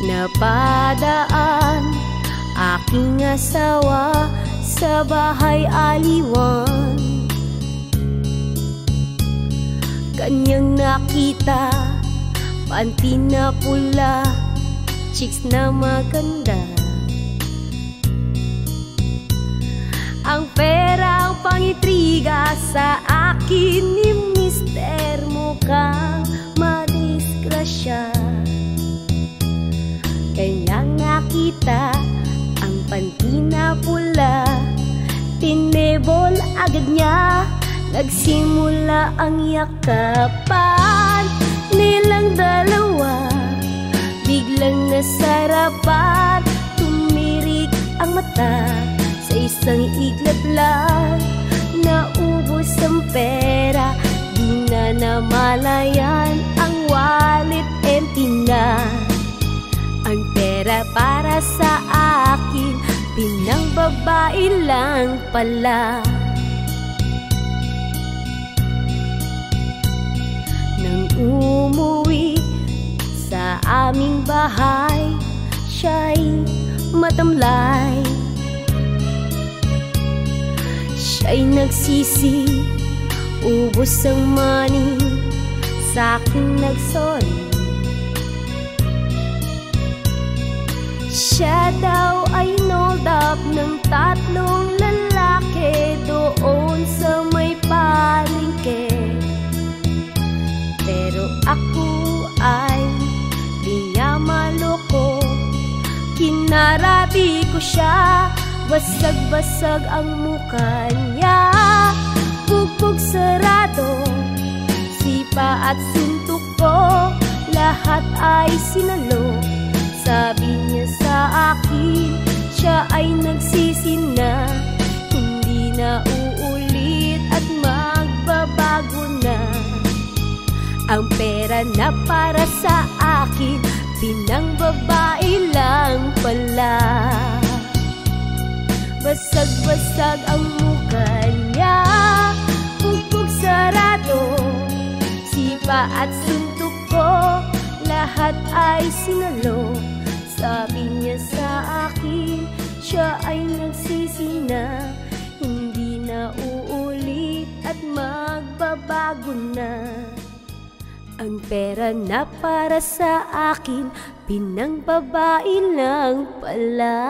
napadaan aking asawa sa bahay aliwan. Kanyang nakita, panty na pula, chicks na maganda. Ang pera ang pangitriga sa akin ni Mister, mukhang madisgrasya. Kanyang nakita ang panty na pula, tinebol agad niya, nagsimula ang yakapan nilang dalawa. Biglang nasarapan, tumirik ang mata, sa isang iglap lang naubos ang pera. Di na namalayan, ang wallet empty na. Ang pera para sa akin, pinang babae lang pala. Nang umuwi sa aming bahay, siya'y matamlay. Siya'y nagsisi, ubos ang money, sa'kin nagsorry. Siya daw ay nold up ng 3 lalaki doon sa may palengke. Pero ako ay di niya maloko, kinarabi ko siya, basag-basag ang mukha niya. Bugbog sarado, sipa at suntok ko, lahat ay sinalo. Sabi niya sa akin, siya ay nagsisi na, hindi na uulit at magbabago na. Ang pera na para sa akin, pinang babae lang pala. Basag-basag ang mukha niya, bugbog sarado, sipa at suntok ko, lahat ay sinalo. Sabi niya sa akin, siya ay nagsisi na, hindi na uulit at magbabago na. Ang pera na para sa akin, pinang babae lang pala.